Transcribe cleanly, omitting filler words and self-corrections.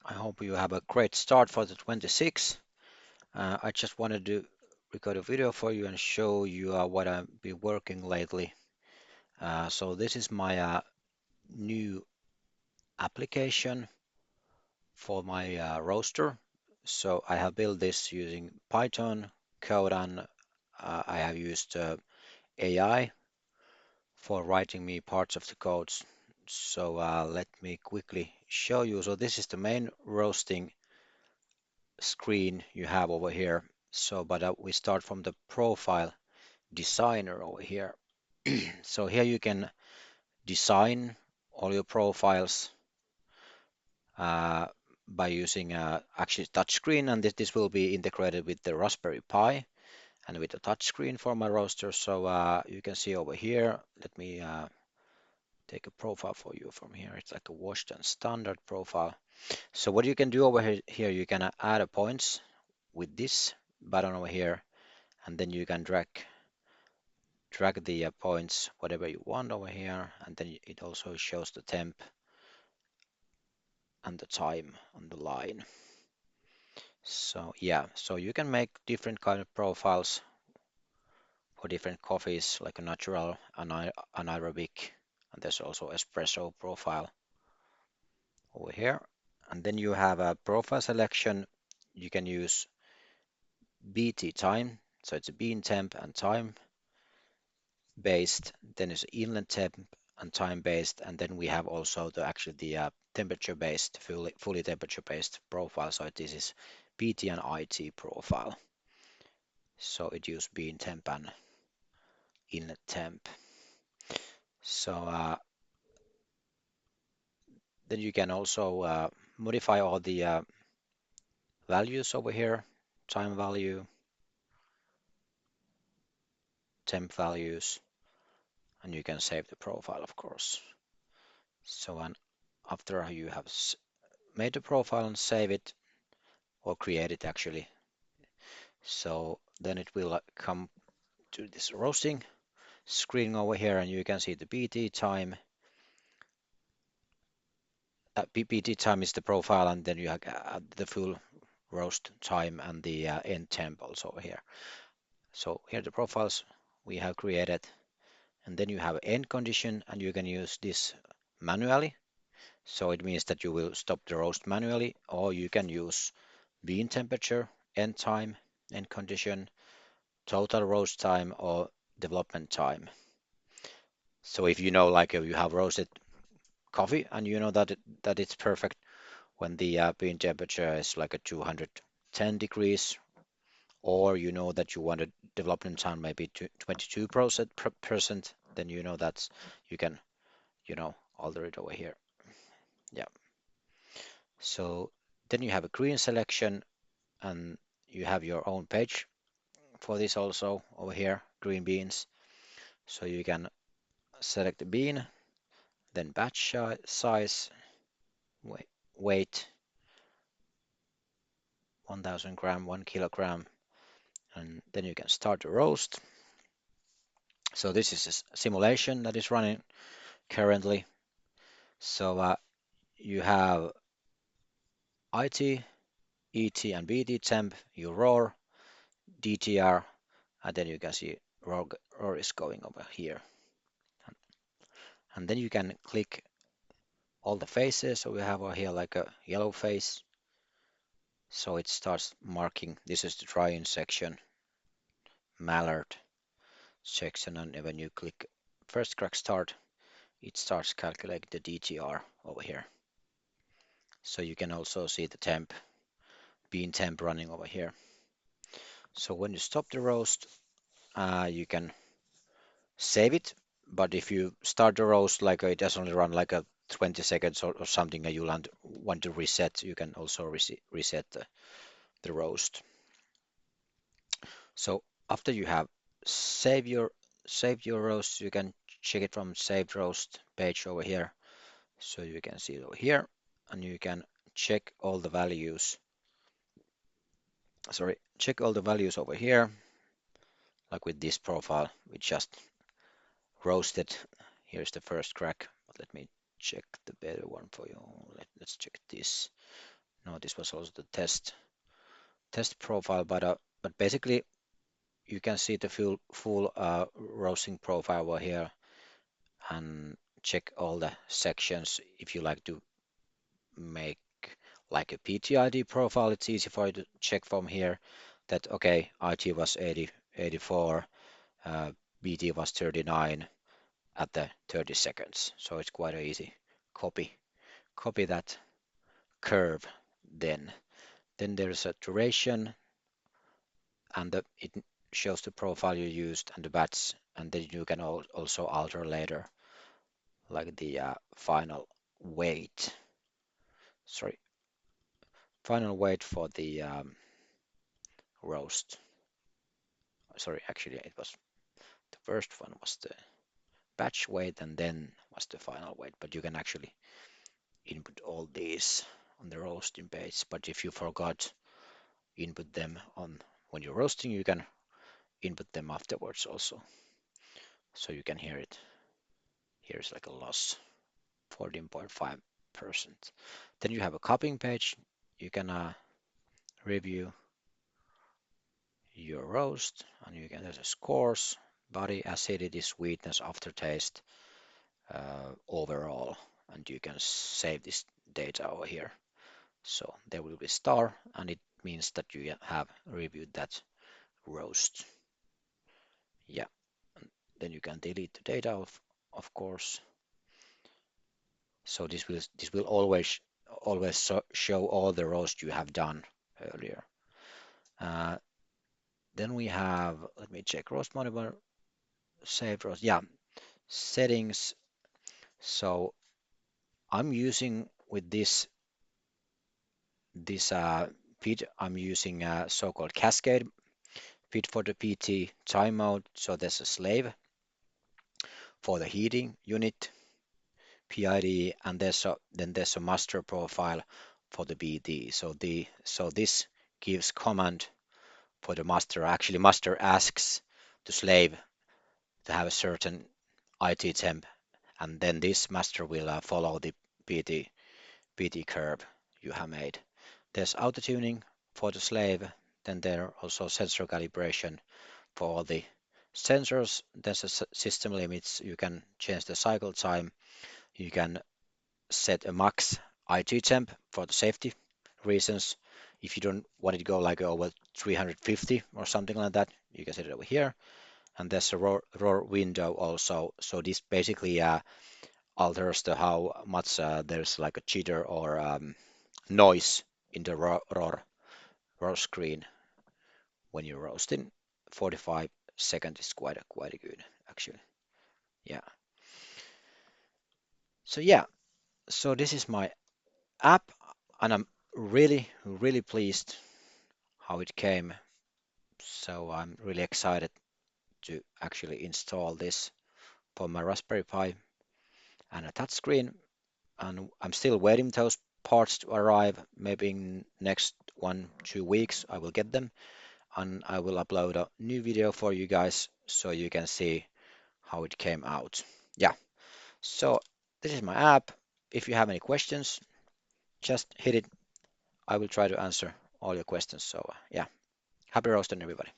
I hope you have a great start for the 26th. I just wanted to record a video for you and show you what I've been working lately. So this is my new application for my roaster. So I have built this using Python code and I have used AI for writing me parts of the codes. So let me quickly show you. So this is the main roasting screen you have over here. So, but we start from the profile designer over here. So here you can design all your profiles uh, by using actually touchscreen, and this will be integrated with the Raspberry Pi and with the touchscreen for my roster. So you can see over here. Let me take a profile for you from here. It's like a washed and standard profile. So what you can do over here, you can add a points with this button over here, and then you can drag the points whatever you want over here, and then it also shows the temp and the time on the line. So yeah, so you can make different kind of profiles for different coffees, like a natural, anaerobic, and there's also espresso profile over here. And then you have a profile selection. You can use BT time, so it's a bean temp and time based, then it's inlet temp and time based, and then we have also the temperature based, fully temperature based profile. So this is PT and IT profile. So it uses bean temp and inlet temp. So then you can also modify all the values over here, time value, temp values, and you can save the profile, of course. So and after you have made the profile and save it, or create it actually, so then it will come to this roasting screen over here, and you can see the PT time. PT time is the profile, and then you have the full roast time and the end temp also over here. So here are the profiles we have created, and then you have end condition, and you can use this manually. So it means that you will stop the roast manually, or you can use bean temperature, end time, end condition, total roast time, or development time. So if you know, like if you have roasted coffee and you know that it's perfect when the bean temperature is like a 210 degrees, or you know that you want a development time maybe to 22%, then you know that's you can alter it over here. Yeah. So then you have a green selection, and you have your own page for this also over here, green beans. So you can select the bean, then batch size, weight, 1000 gram, 1 kilogram, and then you can start the roast. So this is a simulation that is running currently. So you have IT, ET, and BT temp, you roar, DTR, and then you can see roar is going over here. And then you can click all the faces. So we have over here like a yellow face. So it starts marking. This is the dry-in section, Mallard section, and when you click first crack start, it starts calculating the DTR over here. So you can also see the temp, bean temp running over here. So when you stop the roast, you can save it. But if you start the roast like it does only run like a 20 seconds or something, and you want to reset, you can also reset the roast. So after you have saved your roast, you can check it from saved roast page over here. So you can see it over here, and you can check all the values. Sorry, check all the values over here, like with this profile, we just roasted. Here's the first crack, but let me check the better one for you. Let's check this. No, this was also the test profile, but basically you can see the full roasting profile over here and check all the sections. If you like to make like a PTID profile, it's easy for you to check from here that okay, IT was 80, 84, BT was 39 at the 30 seconds. So it's quite easy. Copy that curve then. Then there's a duration and it shows the profile you used and the batch, and then you can also alter later, like the final weight. Sorry, final weight for the roast. Sorry, actually, it was the first one was the batch weight, and then was the final weight. But you can actually input all these on the roasting page. But if you forgot input them on when you're roasting, you can input them afterwards also, so you can hear it. Here's like a loss 14.5%. Then you have a copying page. You can review your roast, and you can there's a scores, body, acidity, sweetness, aftertaste, overall, and you can save this data over here. So there will be star, and it means that you have reviewed that roast. Yeah, and then you can delete the data of course. So this will always show all the roast you have done earlier. Uh, then we have, let me check roast monitor, saved roast. Yeah, settings. So I'm using with this PID, I'm using a so-called cascade PID for the PT time mode. So there's a slave for the heating unit PID, and then there's a master profile for the BD. So this gives command for the master. Actually, master asks the slave to have a certain IT temp, and then this master will follow the PT curve you have made. There's auto tuning for the slave, then there are also sensor calibration for all the sensors. There's a system limits. You can change the cycle time. You can set a max IT temp for the safety reasons. If you don't want it to go like over 350 or something like that, you can set it over here. And there's a ROR window also. So this basically alters the how much there's like a jitter or noise in the ROR screen when you're roasting. 45 seconds is quite a good actually. Yeah. So yeah, so this is my app, and I'm really pleased how it came. So I'm really excited to actually install this for my Raspberry Pi and a touchscreen. And I'm still waiting those parts to arrive. Maybe in next 1-2 weeks I will get them, and I will upload a new video for you guys so you can see how it came out. Yeah, so this is my app. If you have any questions, just hit it. I will try to answer all your questions. So yeah, happy roasting everybody.